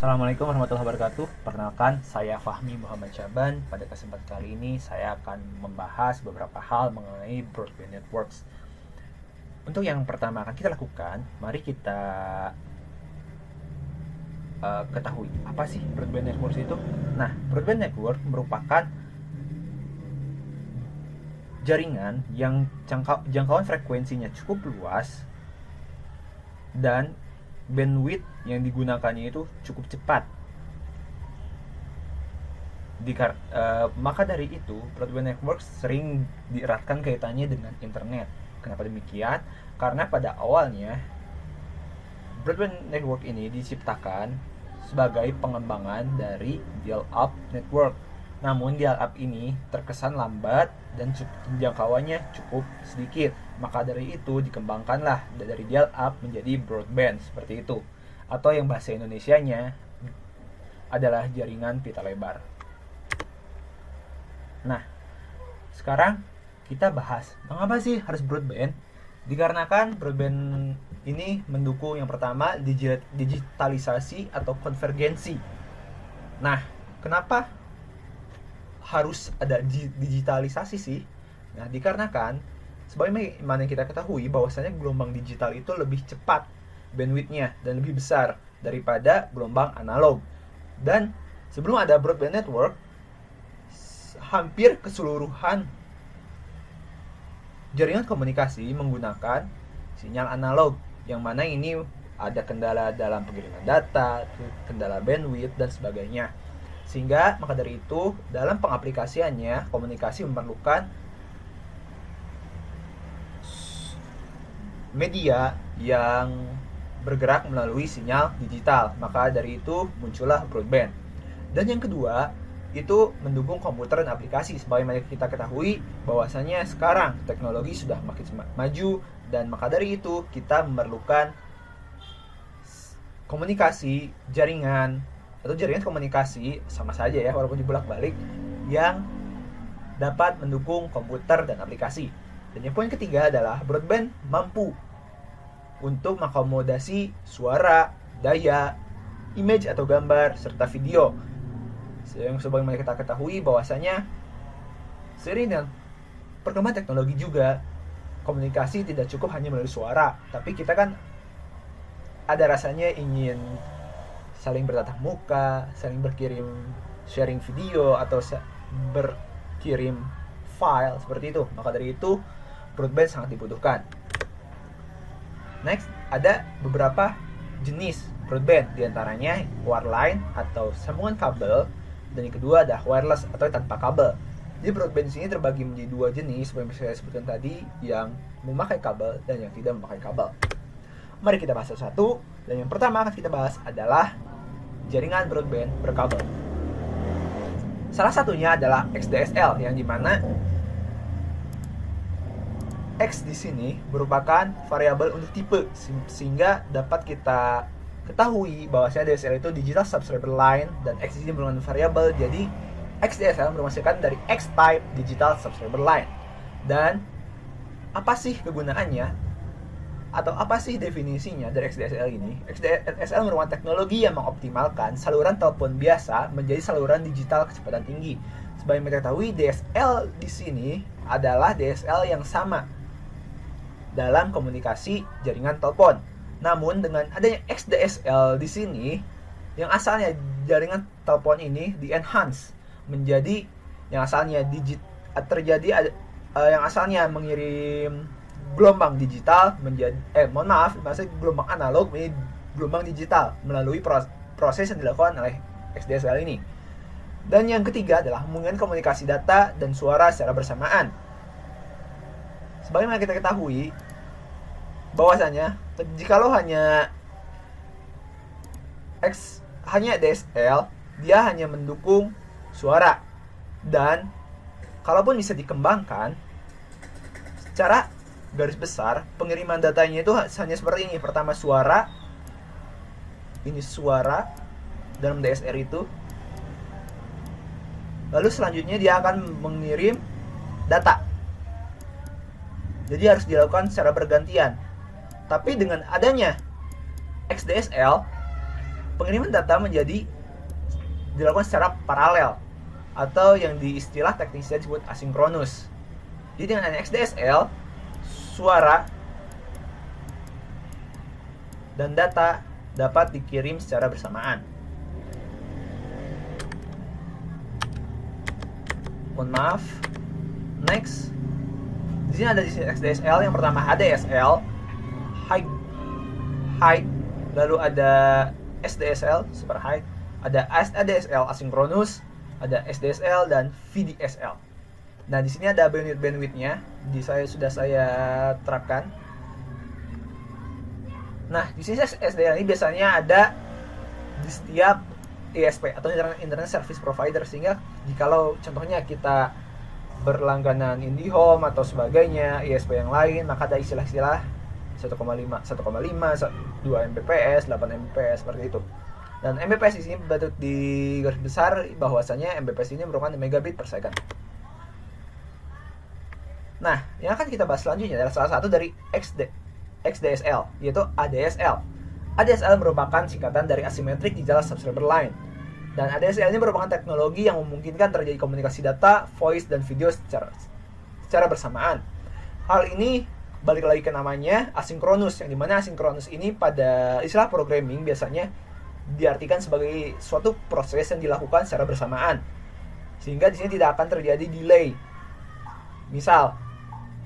Assalamualaikum warahmatullahi wabarakatuh. Perkenalkan, saya Fahmi Muhammad Syaban. Pada kesempatan kali ini saya akan membahas beberapa hal mengenai broadband networks. Untuk yang pertama akan kita lakukan, mari kita ketahui apa sih broadband networks itu. Nah, broadband network merupakan jaringan yang jangkauan frekuensinya cukup luas dan bandwidth yang digunakannya itu cukup cepat. Maka dari itu, broadband network sering dieratkan kaitannya dengan internet. Kenapa demikian? Karena pada awalnya broadband network ini diciptakan sebagai pengembangan dari dial-up network. Namun dial-up ini terkesan lambat dan jangkauannya cukup sedikit. Maka dari itu dikembangkanlah dari dial-up menjadi broadband seperti itu. Atau yang bahasa Indonesianya adalah jaringan pita lebar. Nah, sekarang kita bahas mengapa sih harus broadband? Dikarenakan broadband ini mendukung yang pertama digitalisasi atau konvergensi. Nah, kenapa harus ada digitalisasi sih? Nah, dikarenakan sebagaimana yang kita ketahui bahwasanya gelombang digital itu lebih cepat bandwidthnya dan lebih besar daripada gelombang analog. Dan sebelum ada broadband network, hampir keseluruhan jaringan komunikasi menggunakan sinyal analog, yang mana ini ada kendala dalam pengiriman data, kendala bandwidth, dan sebagainya. Sehingga maka dari itu dalam pengaplikasiannya komunikasi memerlukan media yang bergerak melalui sinyal digital. Maka dari itu muncullah broadband. Dan yang kedua itu mendukung komputer dan aplikasi. Sebagaimana kita ketahui bahwasanya sekarang teknologi sudah makin maju, dan maka dari itu kita memerlukan komunikasi jaringan atau jaringan komunikasi, sama saja ya walaupun dibolak-balik, yang dapat mendukung komputer dan aplikasi. Dan yang poin ketiga adalah broadband mampu untuk mengakomodasi suara, daya, image atau gambar, serta video. Yang sebagaimana kita ketahui bahwasanya seiring dengan perkembangan teknologi juga, komunikasi tidak cukup hanya melalui suara, tapi kita kan ada rasanya ingin saling bertatap muka, saling berkirim sharing video atau berkirim file seperti itu. Maka dari itu broadband sangat dibutuhkan. Next, ada beberapa jenis broadband, diantaranya wireline atau sambungan kabel, dan yang kedua ada wireless atau tanpa kabel. Jadi broadband di sini terbagi menjadi dua jenis seperti yang saya sebutkan tadi, yang memakai kabel dan yang tidak memakai kabel. Mari kita bahas satu-satu. Dan yang pertama akan kita bahas adalah jaringan broadband berkabel. Salah satunya adalah XDSL, yang dimana X di sini merupakan variabel untuk tipe, sehingga dapat kita ketahui bahwasanya DSL itu digital subscriber line dan X di sini merupakan variabel. Jadi XDSL merupakan dari X type digital subscriber line. Dan apa sih kegunaannya? Atau apa sih definisinya dari XDSL ini? XDSL merupakan teknologi yang mengoptimalkan saluran telepon biasa menjadi saluran digital kecepatan tinggi. Sebagaimana kita ketahui, DSL di sini adalah DSL yang sama dalam komunikasi jaringan telepon. Namun dengan adanya XDSL di sini, yang asalnya jaringan telepon ini di-enhance menjadi yang asalnya yang asalnya mengirim gelombang digital menjadi maksudnya gelombang analog menjadi gelombang digital melalui proses yang dilakukan oleh XDSL ini. Dan yang ketiga adalah hubungan komunikasi data dan suara secara bersamaan. Sebagaimana kita ketahui bahwasanya jikalau hanya DSL, dia hanya mendukung suara, dan kalaupun bisa dikembangkan secara garis besar, pengiriman datanya itu hanya seperti ini. Pertama suara, ini suara dalam DSR itu, lalu selanjutnya dia akan mengirim data. Jadi harus dilakukan secara bergantian. Tapi dengan adanya XDSL, pengiriman data menjadi dilakukan secara paralel atau yang di istilah teknisnya disebut asinkronus. Jadi dengan XDSL, suara dan data dapat dikirim secara bersamaan. Mohon maaf. Next. Di sini ada XDSL, yang pertama ADSL, high, lalu ada SDSL, super high, ada ADSL asinkronus, ada SDSL dan VDSL. Nah, di sini ada bandwidth-nya, sudah saya terapkan. Nah, di sini SDSL ini biasanya ada di setiap ISP atau Internet Service Provider, sehingga jikalau contohnya kita berlangganan IndiHome atau sebagainya, ISP yang lain, maka ada istilah-istilah 1,5, 2 Mbps, 8 Mbps seperti itu. Dan Mbps di sini patut di garis besar bahwasanya Mbps ini merupakan megabit per second. Nah, yang akan kita bahas selanjutnya adalah salah satu dari XDSL, yaitu ADSL. ADSL merupakan singkatan dari Asymmetric Digital Subscriber Line. Dan ADSL ini merupakan teknologi yang memungkinkan terjadi komunikasi data, voice, dan video secara bersamaan. Hal ini balik lagi ke namanya asinkronus, yang dimana asinkronus ini pada istilah programming biasanya diartikan sebagai suatu proses yang dilakukan secara bersamaan, sehingga di sini tidak akan terjadi delay. Misal,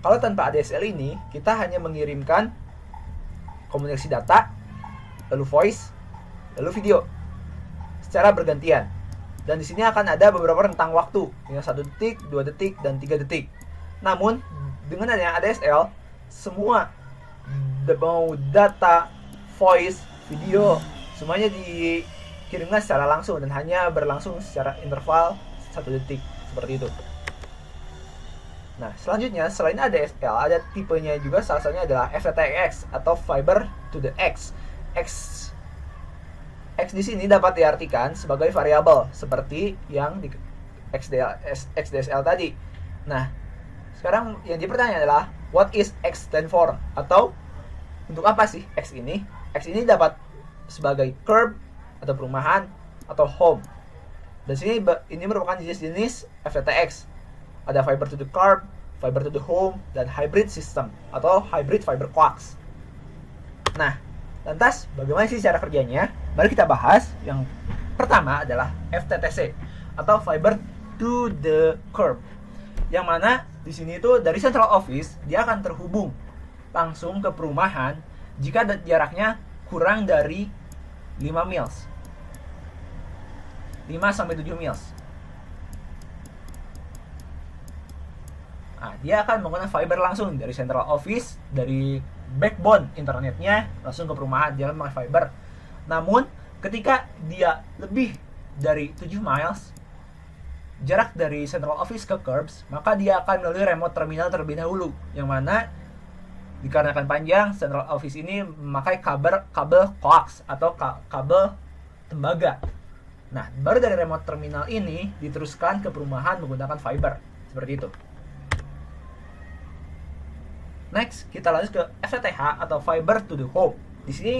kalau tanpa ADSL ini kita hanya mengirimkan komunikasi data, lalu voice, lalu video secara bergantian. Dan di sini akan ada beberapa rentang waktu, yang 1 detik, 2 detik, dan 3 detik. Namun, dengan adanya ADSL, semua mau data, voice, video, semuanya dikirimkan secara langsung dan hanya berlangsung secara interval 1 detik, seperti itu. Nah, selanjutnya selain ADSL, ada tipenya juga, salah satunya adalah FTTX atau Fiber to the X. X di sini dapat diartikan sebagai variabel seperti yang di XDSL tadi. Nah, sekarang yang dipertanyaan adalah what is X stand for, atau untuk apa sih X ini? X ini dapat sebagai curb atau perumahan atau home. Dan sini ini merupakan jenis-jenis FTTX. Ada fiber to the curb, fiber to the home, dan hybrid system atau hybrid fiber coax. Nah, lantas bagaimana sih cara kerjanya? Mari kita bahas. Yang pertama adalah FTTC atau fiber to the curb. Yang mana di sini itu dari central office dia akan terhubung langsung ke perumahan jika jaraknya kurang dari 5 miles. 5 sampai 7 miles. Nah, dia akan menggunakan fiber langsung dari central office, dari backbone internetnya langsung ke perumahan, dia memakai fiber. Namun ketika dia lebih dari 7 miles jarak dari central office ke curbs, maka dia akan melalui remote terminal terlebih dahulu, yang mana dikarenakan panjang, central office ini memakai kabel coax atau kabel tembaga. Nah, baru dari remote terminal ini diteruskan ke perumahan menggunakan fiber, seperti itu. Next, kita lanjut ke FTTH atau fiber to the home. Di sini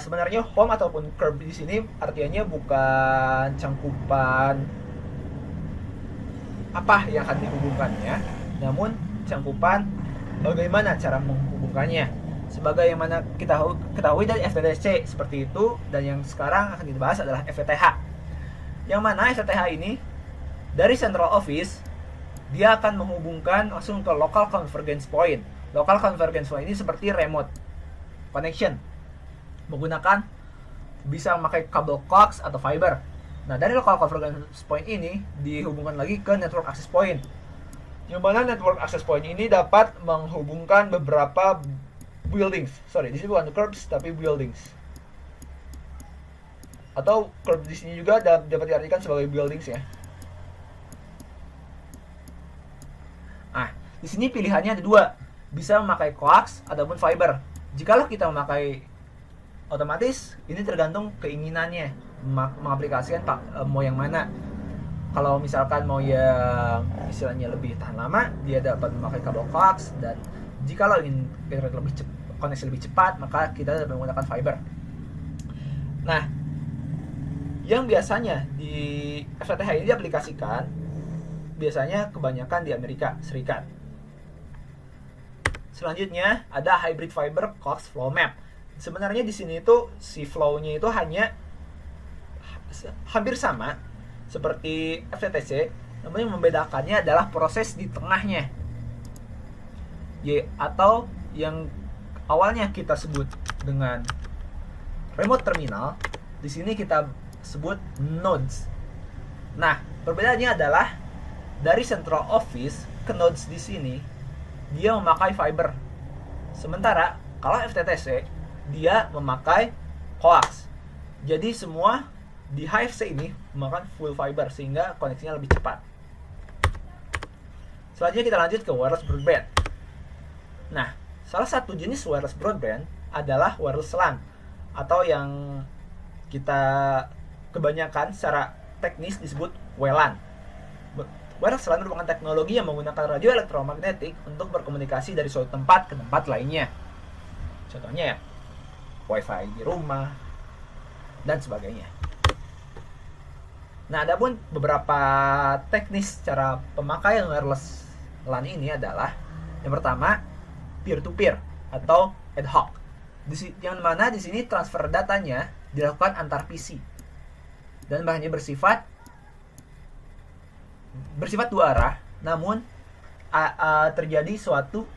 sebenarnya home ataupun curb di sini artinya bukan cangkupan apa yang akan dihubungkannya, namun cangkupan bagaimana cara menghubungkannya. Sebagaimana kita ketahui dari FTTC seperti itu, dan yang sekarang akan dibahas adalah FTTH. Yang mana FTTH ini dari central office dia akan menghubungkan langsung ke local convergence point. Local convergence point ini seperti remote connection, menggunakan bisa memakai kabel coax atau fiber. Nah, dari local convergence point ini dihubungkan lagi ke network access point. Yang mana network access point ini dapat menghubungkan beberapa buildings. Di sini bukan curbs tapi buildings. Atau curb di sini juga dapat diartikan sebagai buildings ya. Nah, di sini pilihannya ada dua, bisa memakai coax ataupun fiber. Jikalau kita memakai otomatis, ini tergantung keinginannya mengaplikasikan mau yang mana. Kalau misalkan mau yang istilahnya lebih tahan lama, dia dapat memakai kabel coax, dan jikalau ingin internet koneksi lebih cepat, maka kita dapat menggunakan fiber. Nah, yang biasanya di FTTH ini diaplikasikan biasanya kebanyakan di Amerika Serikat. Selanjutnya ada hybrid fiber coax flow map. Sebenarnya di sini itu si flow-nya itu hanya hampir sama seperti FTTC, namun yang membedakannya adalah proses di tengahnya. Atau yang awalnya kita sebut dengan remote terminal, di sini kita sebut nodes. Nah, perbedaannya adalah dari central office ke nodes di sini dia memakai fiber. Sementara kalau FTTC dia memakai coax. Jadi semua di HFC ini memakai full fiber sehingga koneksinya lebih cepat. Selanjutnya kita lanjut ke wireless broadband. Nah, salah satu jenis wireless broadband adalah wireless LAN atau yang kita kebanyakan secara teknis disebut WLAN. Wireless LAN merupakan teknologi yang menggunakan radio elektromagnetik untuk berkomunikasi dari suatu tempat ke tempat lainnya. Contohnya ya, WiFi di rumah dan sebagainya. Nah, ada pun beberapa teknis cara pemakaian wireless LAN ini adalah yang pertama peer-to-peer atau ad hoc. Yang mana di sini transfer datanya dilakukan antar PC dan bahannya bersifat dua arah, namun terjadi suatu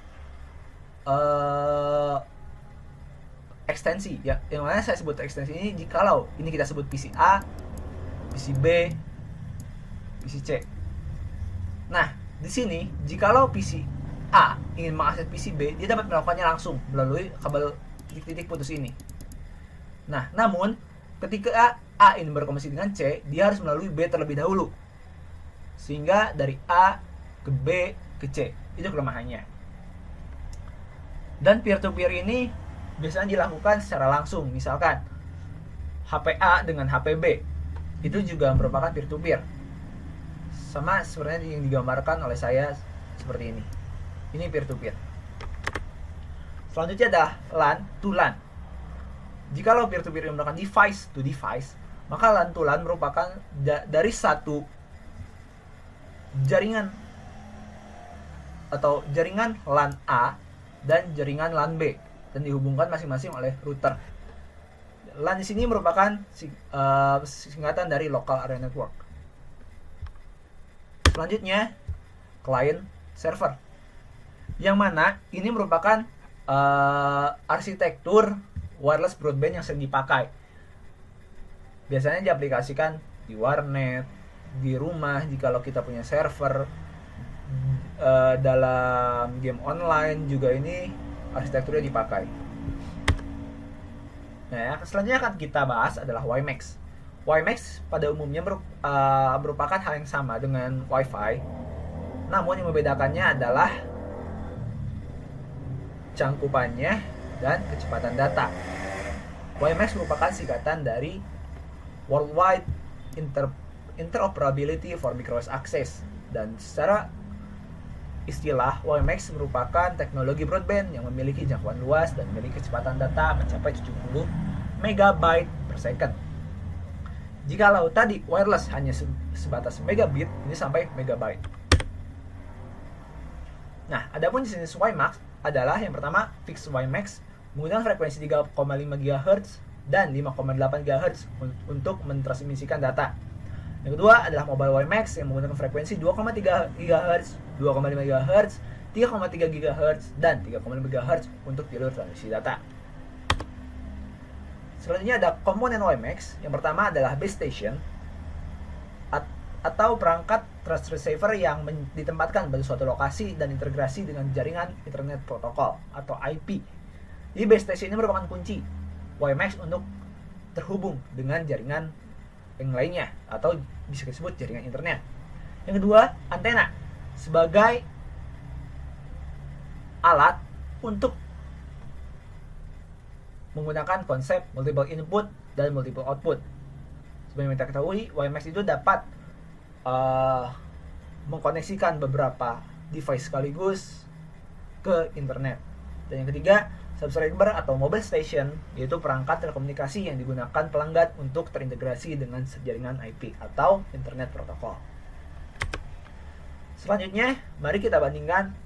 ekstensi ya, yang mana saya sebut ekstensi ini jikalau ini kita sebut PC A, PC B, PC C. Nah, di sini jikalau PC A ingin mengakses PC B, dia dapat melakukannya langsung melalui kabel titik-titik putus ini. Nah, namun ketika A ingin berkomunikasi dengan C, dia harus melalui B terlebih dahulu. Sehingga dari A ke B ke C, itu kelemahannya. Dan peer-to-peer ini biasanya dilakukan secara langsung. Misalkan HP A dengan HP B, itu juga merupakan peer-to-peer. Sama sebenarnya yang digambarkan oleh saya seperti ini. Ini peer-to-peer. Selanjutnya ada LAN to LAN. Jikalau peer-to-peer menggunakan device to device, maka LAN to LAN merupakan dari satu jaringan atau jaringan LAN A dan jaringan LAN B dan dihubungkan masing-masing oleh router. LAN di sini merupakan singkatan dari local area network. Selanjutnya client server, yang mana ini merupakan arsitektur wireless broadband yang sering dipakai. Biasanya diaplikasikan di warnet, di rumah jikalau kita punya server, dalam game online juga ini arsitekturnya dipakai. Nah, selanjutnya akan kita bahas adalah WiMAX. WiMAX pada umumnya merupakan hal yang sama dengan Wi-Fi, namun yang membedakannya adalah cangkupannya dan kecepatan data. WiMAX merupakan singkatan dari Worldwide Interoperability for Microwave Access, dan secara istilah WiMAX merupakan teknologi broadband yang memiliki jangkauan luas dan memiliki kecepatan data mencapai 70 MB per second. Jikalau tadi wireless hanya sebatas megabit, ini sampai megabyte. Nah, adapun jenis WiMAX adalah yang pertama fixed WiMAX menggunakan frekuensi 3,5 GHz dan 5,8 GHz untuk mentransmisikan data. Yang kedua adalah mobile WiMAX yang menggunakan frekuensi 2,3 GHz, 2,5 GHz, 3,3 GHz, dan 3,5 GHz untuk jalur transmisi data. Selanjutnya ada komponen WiMAX. Yang pertama adalah base station atau perangkat trust receiver yang ditempatkan pada suatu lokasi dan integrasi dengan jaringan internet protokol atau IP. Jadi base station ini merupakan kunci WiMAX untuk terhubung dengan jaringan yang lainnya atau bisa disebut jaringan internet. Yang kedua, antena sebagai alat untuk menggunakan konsep multiple input dan multiple output. Seperti yang kita ketahui, WiMAX itu dapat mengkoneksikan beberapa device sekaligus ke internet. Dan yang ketiga, Subscriber atau mobile station yaitu perangkat telekomunikasi yang digunakan pelanggan untuk terintegrasi dengan jaringan IP atau Internet Protocol. Selanjutnya, mari kita bandingkan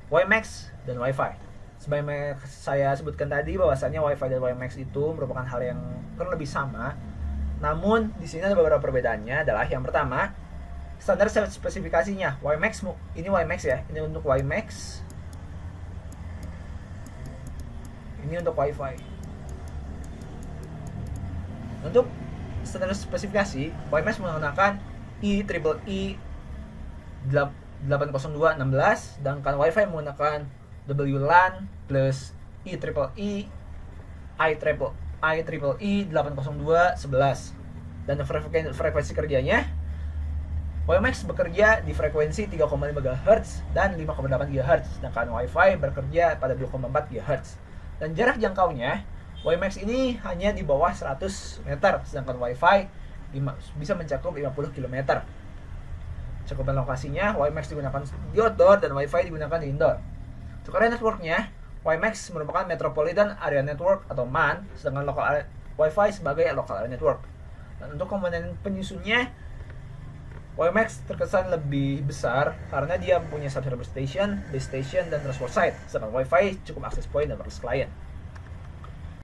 WiMAX dan Wi-Fi. Sebagaimana saya sebutkan tadi bahwasanya Wi-Fi dan WiMAX itu merupakan hal yang kurang lebih sama. Namun di sini ada beberapa perbedaannya adalah yang pertama, standar spesifikasinya. WiMAX ini WiMAX ya. Ini untuk WiMAX. Ini untuk Wi-Fi. Untuk standar spesifikasi, WiMAX menggunakan IEEE 802.16, sedangkan Wi-Fi menggunakan WLAN plus IEEE 802.11. Dan frekuensi kerjanya, WiMAX bekerja di frekuensi 3,5 GHz dan 5,8 GHz, sedangkan Wi-Fi bekerja pada 2,4 GHz. Dan jarak jangkaunya, WiMAX ini hanya di bawah 100 meter, sedangkan Wi-Fi bisa mencakup 50 km. Cakupan lokasinya, WiMAX digunakan di outdoor dan Wi-Fi digunakan di indoor. Untuk area networknya, WiMAX merupakan Metropolitan Area Network atau MAN, sedangkan Wi-Fi sebagai Local Area Network. Dan untuk komponen penyusunnya, WiMAX terkesan lebih besar karena dia punya subscriber station, base station, dan transport site, sedangkan Wi-Fi cukup access point dan wireless client.